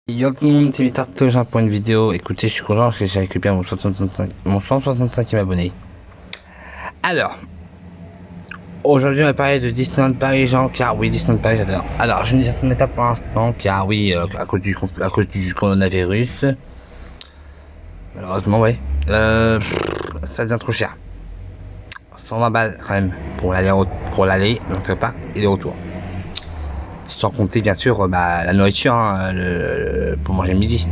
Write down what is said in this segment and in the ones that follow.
Yo tout le monde, c'est Mister Tojin pour une vidéo. Écoutez, je suis content parce que j'ai récupéré mon 165e abonné. Alors, aujourd'hui on va parler de Disneyland Paris, Jean, car oui, Disneyland Paris j'adore. Alors, je ne dis pas pour l'instant, car oui, à cause du coronavirus. Malheureusement, oui. Ça devient trop cher. 120 balles quand même pour l'aller, donc pas, et le retour. Sans compter bien sûr la nourriture hein, pour manger le midi.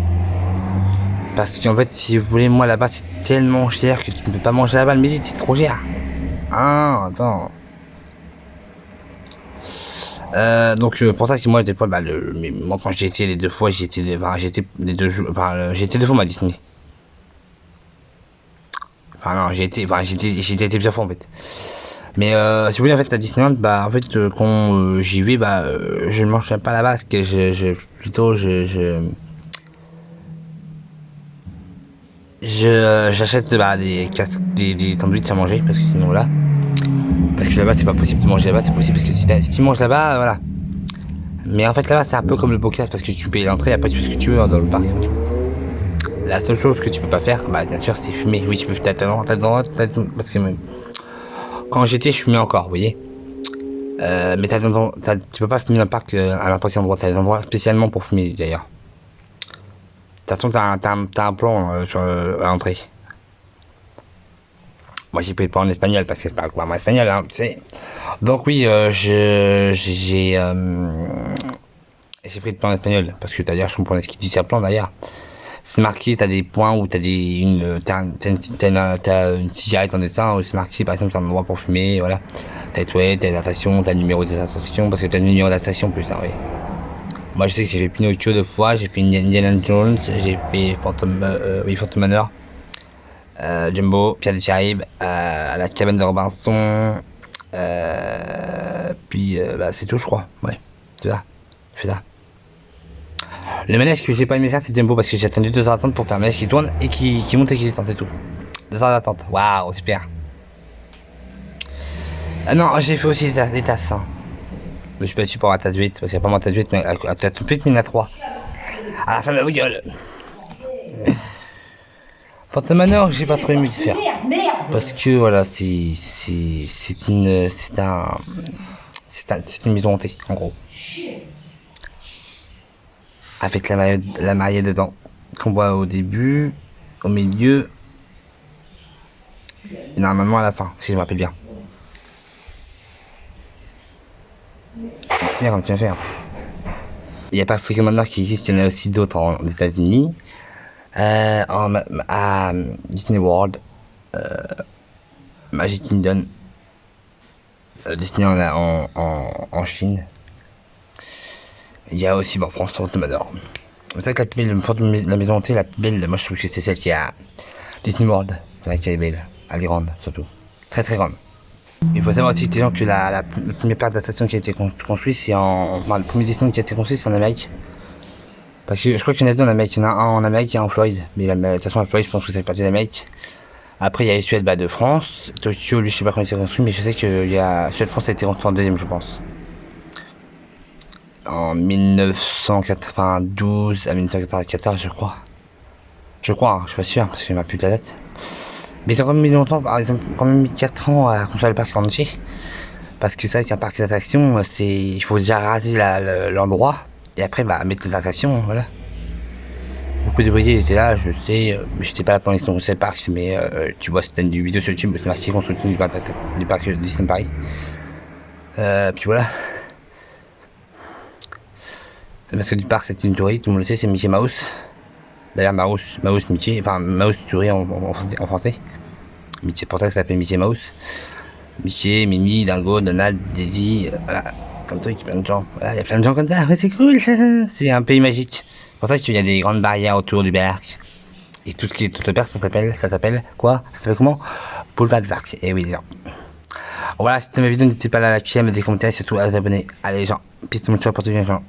Parce qu'en fait, si vous voulez, moi là-bas c'est tellement cher que tu ne peux pas manger là-bas le midi, c'est trop cher. Ah, attends. Donc pour ça que moi des fois, moi quand j'ai été les deux fois, j'ai été les deux jours, j'ai été deux fois à Disney. Enfin non, j'ai été plusieurs fois en fait. Mais si vous voulez en fait à Disneyland, en fait quand j'y vais, je ne mange pas là-bas parce que j'achète des sandwichs à manger parce que sinon là, parce que là-bas c'est pas possible de manger là-bas, c'est possible parce que si tu manges là-bas, voilà. Mais en fait là-bas c'est un peu comme le Bocas parce que tu payes l'entrée et après tu fais ce que tu veux dans le parc. La seule chose que tu peux pas faire, bien sûr c'est fumer. Oui tu peux, t'as le droit, parce que quand j'étais je fumais encore, vous voyez. Mais tu peux pas fumer dans le parc à n'importe quel endroit, t'as des endroits spécialement pour fumer d'ailleurs. De toute façon t'as un plan à l'entrée. Moi j'ai pris le plan en espagnol parce que c'est pas vraiment espagnol, hein, tu sais. Donc oui, j'ai pris le plan en espagnol parce que d'ailleurs je comprends ce qu'il dit sur le plan d'ailleurs. C'est marqué, t'as des points où t'as une cigarette en dessin où c'est marqué par exemple t'as un endroit pour fumer, voilà. T'as les toilettes, t'as les attractions, t'as le numéro des attractions parce que t'as le numéro d'attraction plus ça, oui. Moi je sais que j'ai fait Pinocchio 2 fois, j'ai fait Indiana Jones, j'ai fait Phantom Manor. Jumbo, Pierre des Caraïbes, à la cabane de Robinson, puis c'est tout je crois, ouais, c'est ça, je fais ça. Le manège que j'ai pas aimé faire c'est Jumbo parce que j'ai attendu 2 heures d'attente pour faire un manège qui tourne et qui monte et qui descend et tout. 2 heures d'attente, waouh, super. Non, j'ai fait aussi des tasses. Hein. Je me suis battu pour la tasse 8 parce qu'il n'y a pas moins tasse 8 mais à tasse 8 mais il y en a 3. À la fin de la gueule. Phantom Manor, j'ai pas trop aimé le faire. Parce que voilà, c'est une maison hantée, en gros. Avec la mariée dedans, qu'on voit au début, au milieu, et normalement à la fin, si je me rappelle bien. C'est bien comme tu viens faire. Il n'y a pas Phantom Manor qui existe, il y en a aussi d'autres aux États-Unis. À Disney World, Magic Kingdom, Disney en Chine. Il y a aussi en France Phantom Manor. C'est vrai que la maison hantée la plus belle, moi je trouve que c'est celle qui est à Disney World. C'est vrai qu'elle est belle, elle est grande surtout, très très grande. Il faut savoir aussi que la première part d'attraction qui a été construite, c'est le premier Disneyland qui a été construit c'est en Amérique. Parce que je crois qu'il y en a deux en Amérique, il y en a un en Amérique et un en Floride. Mais de toute façon, la Floride, je pense que c'est partie d'Amérique. Après, il y a les Suède de France. Tokyo, lui, je sais pas quand il s'est construit, mais je sais que Suède-France a été construit en deuxième, je pense. En 1992 à 1994, je crois. Je crois, hein, je suis pas sûr, parce que je m'a plus de la date. Mais ça a quand même mis longtemps, par exemple, quand même mis 4 ans à construire le parc en entier. Parce que c'est vrai qu'un parc d'attractions, il faut déjà raser l'endroit. Et après, mettre les attractions, voilà. Beaucoup de voyageurs étaient là, je sais, mais j'étais pas là pendant qu'ils ont parc, mais tu vois, c'était une vidéo sur YouTube, c'est marqué construction du parc de Disneyland Paris. Puis voilà. Le mascotte du parc, c'est une souris, tout le monde le sait, c'est Mickey Mouse. D'ailleurs, Mouse, Mickey, enfin, Mouse souris en français. C'est pour ça que ça s'appelle Mickey Mouse. Mickey, Minnie, Dingo, Donald, Daisy, voilà. Comme ça, il y a plein de gens. Voilà, il y a plein de gens comme ça, c'est cool, c'est un pays magique. C'est pour ça qu'il y a des grandes barrières autour du parc. Et tout le parc, ça s'appelle quoi? Ça s'appelle comment? Boulevard du Parc. Et oui, les gens. Voilà, c'était ma vidéo, n'hésitez pas à la liker, à mettre des commentaires et surtout à vous abonner. Allez, les gens, peace, tout le monde, pour tout le monde.